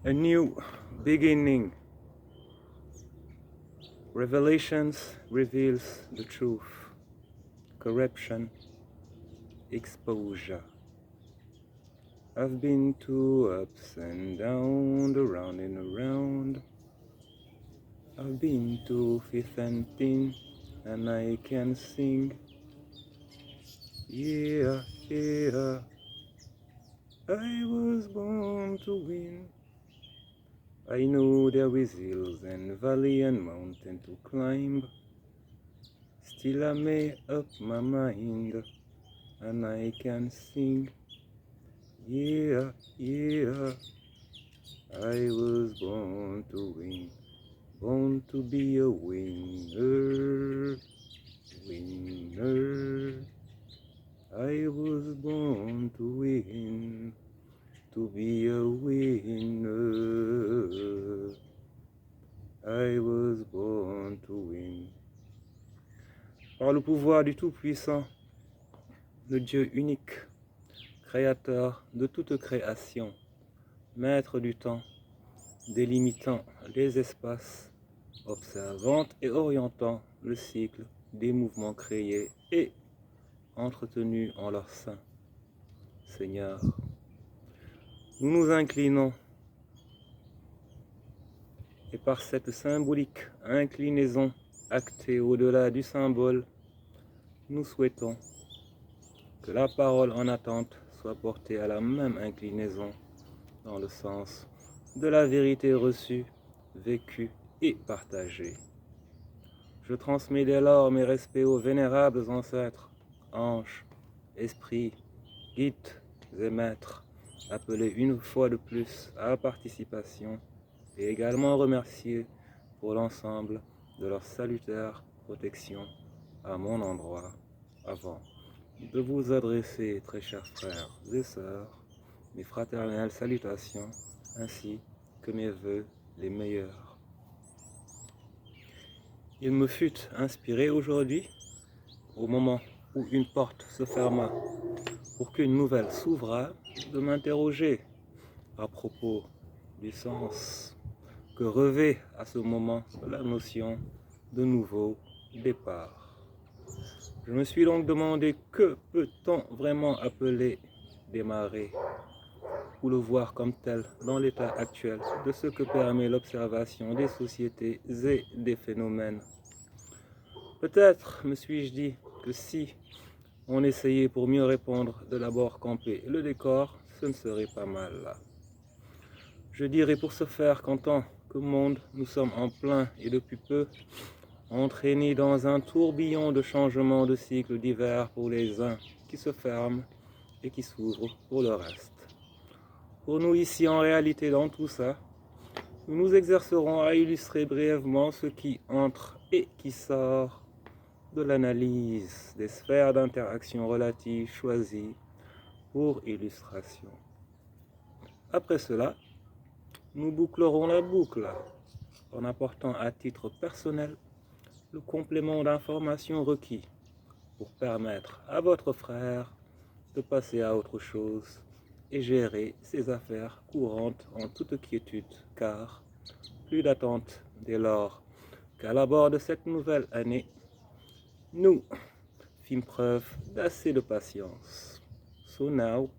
A new beginning. Revelations reveals the truth. Corruption, exposure. I've been to ups and down, around and around. I've been to fifth and thin, and I can sing. Yeah, yeah. I was born to win. I know there is hills and valley and mountain to climb. Still I made up my mind, and I can sing. Yeah, yeah. I was born to win, born to be a winner, winner. I was born to win, to be a winner. I was born to win. Par le pouvoir du Tout-Puissant, le Dieu unique, créateur de toute création, maître du temps, délimitant les espaces, observant et orientant le cycle des mouvements créés et entretenus en leur sein. Seigneur, nous nous inclinons et par cette symbolique inclinaison actée au-delà du symbole, nous souhaitons que la parole en attente soit portée à la même inclinaison dans le sens de la vérité reçue, vécue et partagée. Je transmets dès lors mes respects aux vénérables ancêtres, anges, esprits, guides et maîtres, appelés une fois de plus à la participation et également remerciés pour l'ensemble de leur salutaire protection à mon endroit avant de vous adresser, très chers frères et sœurs, mes fraternelles salutations ainsi que mes vœux les meilleurs. Il me fut inspiré aujourd'hui, au moment où une porte se ferma pour qu'une nouvelle s'ouvra, de m'interroger à propos du sens que revêt à ce moment la notion de nouveau départ. Je me suis donc demandé que peut-on vraiment appeler démarrer ou le voir comme tel dans l'état actuel de ce que permet l'observation des sociétés et des phénomènes. Peut-être me suis-je dit que si on essayait pour mieux répondre de d'abord camper le décor, ce ne serait pas mal. Je dirais pour ce faire qu'en tant que monde, nous sommes en plein et depuis peu entraînés dans un tourbillon de changements de cycles divers pour les uns qui se ferment et qui s'ouvrent pour le reste. Pour nous ici, en réalité, dans tout ça, nous nous exercerons à illustrer brièvement ce qui entre et qui sort de l'analyse des sphères d'interaction relatives choisies pour illustration. Après cela, nous bouclerons la boucle en apportant à titre personnel le complément d'informations requis pour permettre à votre frère de passer à autre chose et gérer ses affaires courantes en toute quiétude, car plus d'attente dès lors qu'à l'abord de cette nouvelle année, nous fîmes preuve d'assez de patience. So now,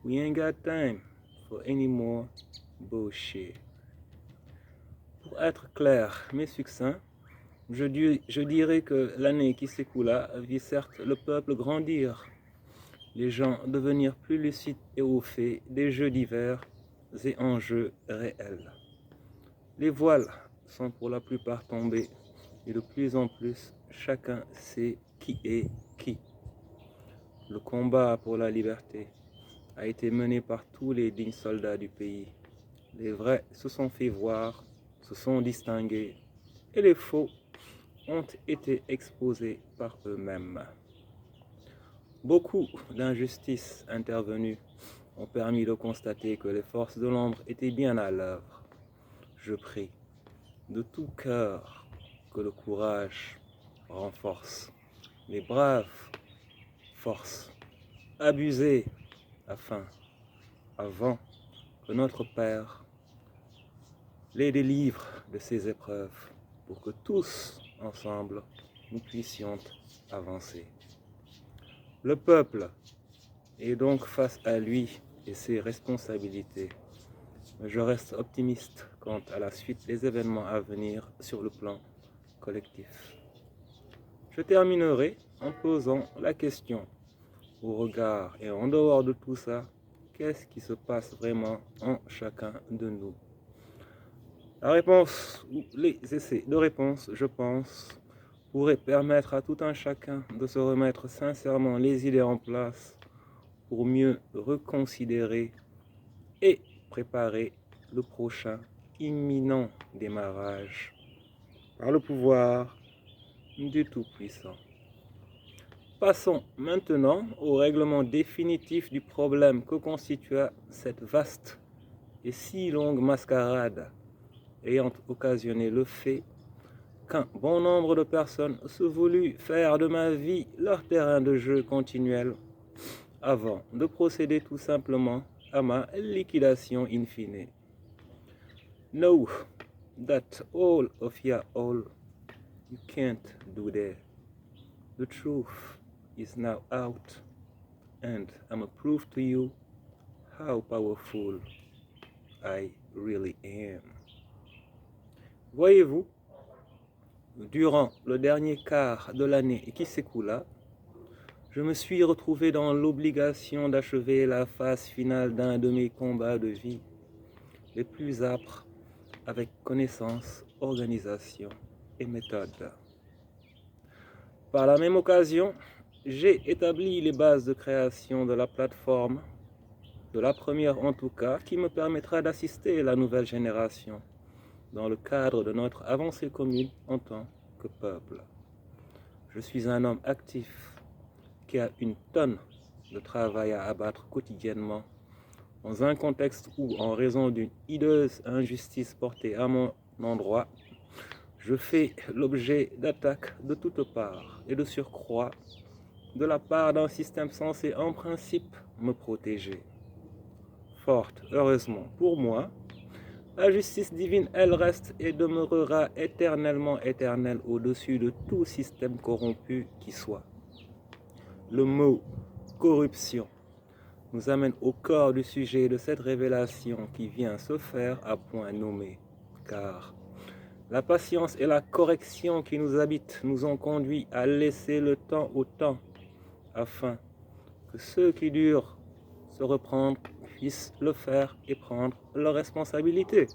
we ain't got time for any more bullshit. Pour être clair mais succinct, je dirais que l'année qui s'écoula vit certes le peuple grandir, les gens devenir plus lucides et au fait des jeux divers et enjeux réels. Les voiles sont pour la plupart tombés et de plus en plus chacun sait qui est qui. Le combat pour la liberté a été mené par tous les dignes soldats du pays. Les vrais se sont fait voir, se sont distingués et les faux ont été exposés par eux-mêmes. Beaucoup d'injustices intervenues ont permis de constater que les forces de l'ombre étaient bien à l'œuvre. Je prie de tout cœur que le courage renforce les braves forces abusées avant que notre Père les délivre de ces épreuves pour que tous, ensemble, nous puissions avancer. Le peuple est donc face à lui et ses responsabilités. Mais je reste optimiste quant à la suite des événements à venir sur le plan collectif. Je terminerai en posant la question, au regard et en dehors de tout ça, qu'est-ce qui se passe vraiment en chacun de nous? La réponse, ou les essais de réponse, je pense, pourraient permettre à tout un chacun de se remettre sincèrement les idées en place pour mieux reconsidérer et préparer le prochain imminent démarrage par le pouvoir du Tout-Puissant. Passons maintenant au règlement définitif du problème que constitua cette vaste et si longue mascarade ayant occasionné le fait qu'un bon nombre de personnes se voulut faire de ma vie leur terrain de jeu continuel avant de procéder tout simplement à ma liquidation in fine. Know that all of all you can't do that. The truth is now out, and I'm a proof to you how powerful I really am. Voyez-vous, durant le dernier quart de l'année qui s'écoula, je me suis retrouvé dans l'obligation d'achever la phase finale d'un de mes combats de vie les plus âpres avec connaissance, organisation et méthode. Par la même occasion, j'ai établi les bases de création de la plateforme, de la première en tout cas, qui me permettra d'assister la nouvelle génération dans le cadre de notre avancée commune en tant que peuple. Je suis un homme actif qui a une tonne de travail à abattre quotidiennement dans un contexte où, en raison d'une hideuse injustice portée à mon endroit, je fais l'objet d'attaques de toutes parts et de surcroît de la part d'un système censé en principe me protéger. Fort heureusement pour moi, la justice divine, elle reste et demeurera éternellement éternelle au-dessus de tout système corrompu qui soit. Le mot corruption nous amène au corps du sujet de cette révélation qui vient se faire à point nommé, car la patience et la correction qui nous habitent nous ont conduits à laisser le temps au temps, afin que ceux qui durent se reprendre puissent le faire et prendre leurs responsabilités.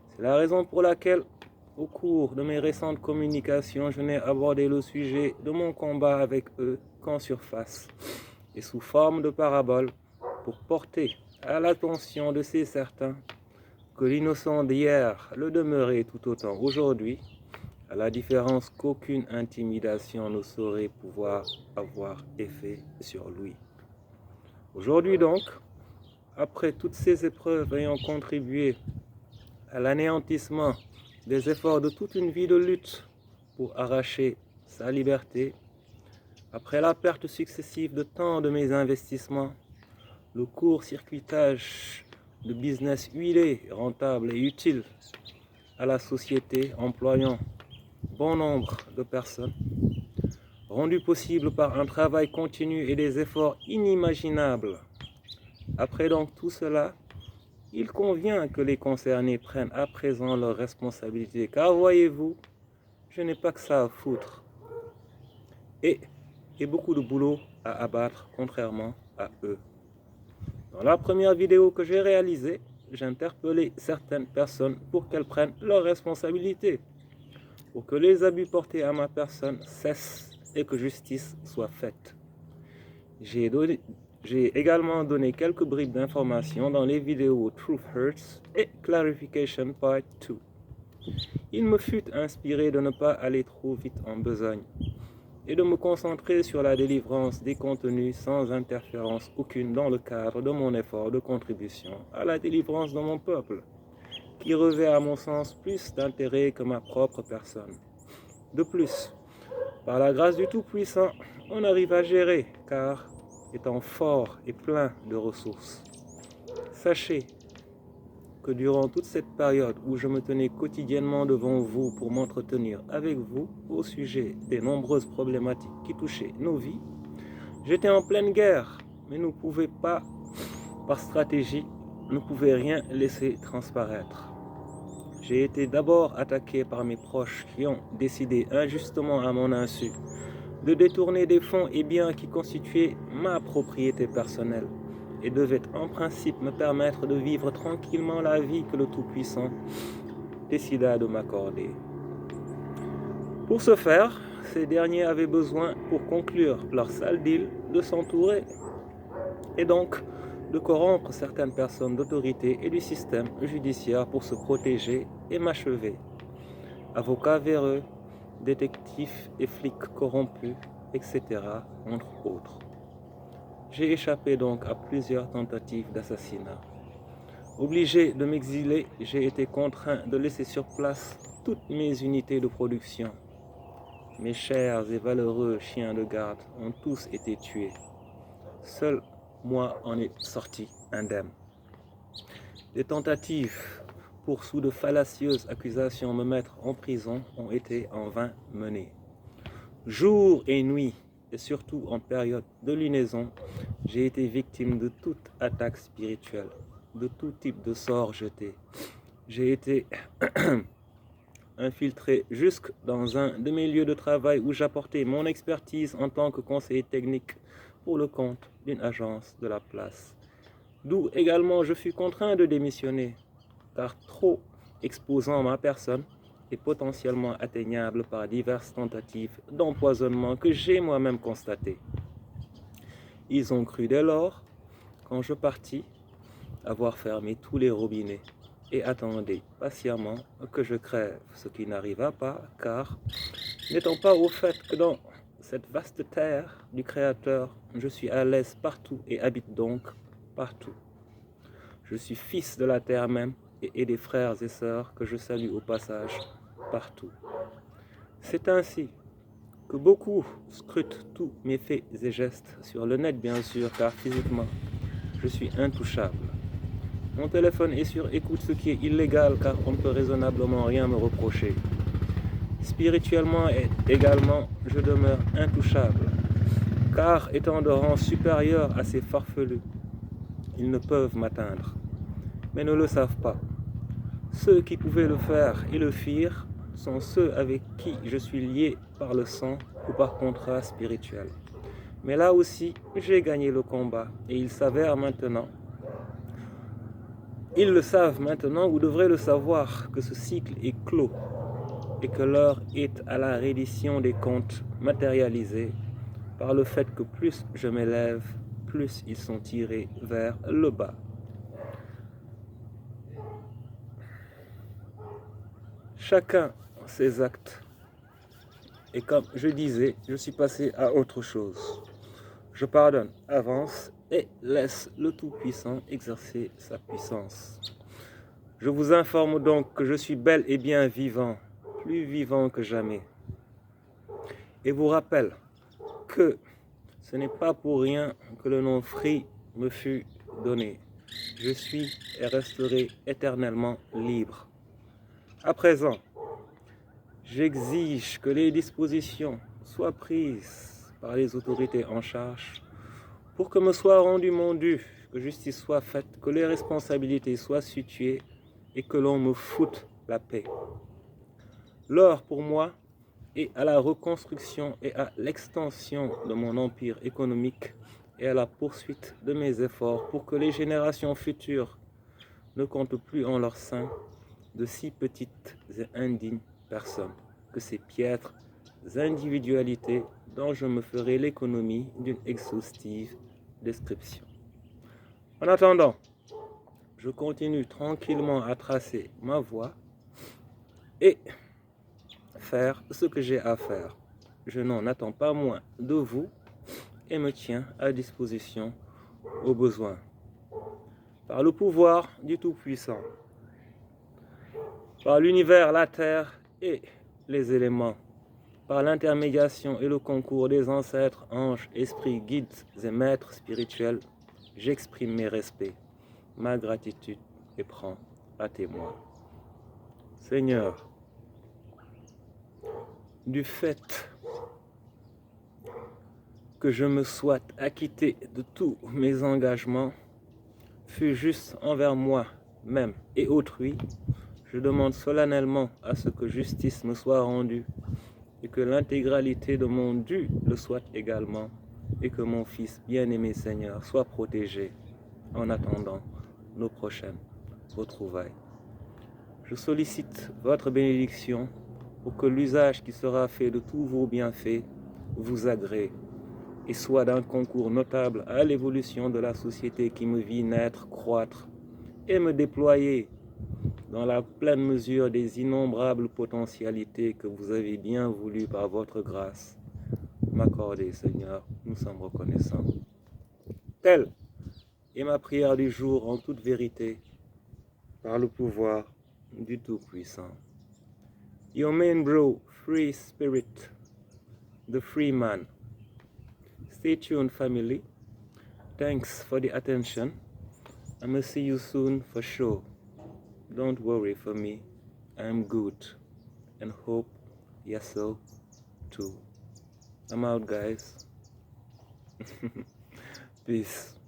C'est la raison pour laquelle, au cours de mes récentes communications, je n'ai abordé le sujet de mon combat avec eux qu'en surface et sous forme de parabole pour porter à l'attention de ces certains que l'innocent d'hier le demeurait tout autant aujourd'hui, à la différence qu'aucune intimidation ne saurait pouvoir avoir effet sur lui. Aujourd'hui donc, après toutes ces épreuves ayant contribué à l'anéantissement des efforts de toute une vie de lutte pour arracher sa liberté, après la perte successive de tant de mes investissements, le court-circuitage de business huilé, rentable et utile à la société employant bon nombre de personnes, rendu possible par un travail continu et des efforts inimaginables. Après donc tout cela, il convient que les concernés prennent à présent leurs responsabilités, car voyez-vous, je n'ai pas que ça à foutre. Et beaucoup de boulot à abattre, contrairement à eux. Dans la première vidéo que j'ai réalisée, j'interpellais certaines personnes pour qu'elles prennent leurs responsabilités, pour que les abus portés à ma personne cessent et que justice soit faite. J'ai également donné quelques bribes d'informations dans les vidéos Truth Hurts et Clarification Part 2. Il me fut inspiré de ne pas aller trop vite en besogne et de me concentrer sur la délivrance des contenus sans interférence aucune dans le cadre de mon effort de contribution à la délivrance de mon peuple, qui revêt à mon sens plus d'intérêt que ma propre personne. De plus, par la grâce du Tout-Puissant, on arrive à gérer, car étant fort et plein de ressources. Sachez que durant toute cette période où je me tenais quotidiennement devant vous pour m'entretenir avec vous au sujet des nombreuses problématiques qui touchaient nos vies, j'étais en pleine guerre, mais ne pouvais pas, par stratégie, ne pouvais rien laisser transparaître. J'ai été d'abord attaqué par mes proches qui ont décidé injustement à mon insu de détourner des fonds et biens qui constituaient ma propriété personnelle et devaient en principe me permettre de vivre tranquillement la vie que le Tout-Puissant décida de m'accorder. Pour ce faire, ces derniers avaient besoin, pour conclure leur sale deal, de s'entourer et donc de corrompre certaines personnes d'autorité et du système judiciaire pour se protéger et m'achever. Avocats véreux, détectives et flics corrompus, etc., entre autres. J'ai échappé donc à plusieurs tentatives d'assassinat. Obligé de m'exiler, j'ai été contraint de laisser sur place toutes mes unités de production. Mes chers et valeureux chiens de garde ont tous été tués. Seul moi en est sorti indemne. Des tentatives pour, sous de fallacieuses accusations, me mettre en prison ont été en vain menées. Jour et nuit, et surtout en période de lunaison, j'ai été victime de toute attaque spirituelle, de tout type de sort jeté. J'ai été infiltré jusque dans un de mes lieux de travail où j'apportais mon expertise en tant que conseiller technique pour le compte d'une agence de la place. D'où également je fus contraint de démissionner, car trop exposant ma personne et potentiellement atteignable par diverses tentatives d'empoisonnement que j'ai moi-même constatées. Ils ont cru dès lors, quand je partis, avoir fermé tous les robinets et attendaient patiemment que je crève, ce qui n'arriva pas, car, n'étant pas au fait que dans cette vaste terre du Créateur, je suis à l'aise partout et habite donc partout. Je suis fils de la terre même et des frères et sœurs que je salue au passage partout. C'est ainsi que beaucoup scrutent tous mes faits et gestes sur le net, bien sûr, car physiquement, je suis intouchable. Mon téléphone est sur écoute, ce qui est illégal car on ne peut raisonnablement rien me reprocher. Spirituellement également, je demeure intouchable, car étant de rang supérieur à ces farfelus, ils ne peuvent m'atteindre, mais ne le savent pas. Ceux qui pouvaient le faire et le firent sont ceux avec qui je suis lié par le sang ou par contrat spirituel. Mais là aussi, j'ai gagné le combat et ils le savent maintenant ou devraient le savoir que ce cycle est clos et que l'heure est à la reddition des comptes matérialisés par le fait que plus je m'élève, plus ils sont tirés vers le bas. Chacun ses actes. Et comme je disais, je suis passé à autre chose. Je pardonne, avance et laisse le Tout-Puissant exercer sa puissance. Je vous informe donc que je suis bel et bien vivant, plus vivant que jamais. Et vous rappelle que ce n'est pas pour rien que le nom Free me fut donné. Je suis et resterai éternellement libre. À présent, j'exige que les dispositions soient prises par les autorités en charge pour que me soit rendu mon dû, que justice soit faite, que les responsabilités soient situées et que l'on me foute la paix. L'heure pour moi est à la reconstruction et à l'extension de mon empire économique et à la poursuite de mes efforts pour que les générations futures ne comptent plus en leur sein de si petites et indignes personnes que ces piètres individualités dont je me ferai l'économie d'une exhaustive description. En attendant, je continue tranquillement à tracer ma voie et faire ce que j'ai à faire. Je n'en attends pas moins de vous et me tiens à disposition au besoin. Par le pouvoir du Tout-Puissant, par l'univers, la terre et les éléments, par l'intermédiation et le concours des ancêtres, anges, esprits, guides et maîtres spirituels, j'exprime mes respects, ma gratitude et prends à témoin. Seigneur, du fait que je me sois acquitté de tous mes engagements, fut juste envers moi-même et autrui, je demande solennellement à ce que justice me soit rendue et que l'intégralité de mon dû le soit également et que mon fils bien-aimé Seigneur soit protégé en attendant nos prochaines retrouvailles. Je sollicite votre bénédiction pour que l'usage qui sera fait de tous vos bienfaits vous agrée et soit d'un concours notable à l'évolution de la société qui me vit naître, croître et me déployer dans la pleine mesure des innombrables potentialités que vous avez bien voulu par votre grâce m'accorder, Seigneur. Nous sommes reconnaissants. Telle est ma prière du jour en toute vérité, par le pouvoir du Tout-Puissant. Your main bro, Free Spirit, the free man. Stay tuned, family. Thanks for the attention. I'm gonna see you soon for sure. Don't worry for me. I'm good. And hope you're so too. I'm out, guys. Peace.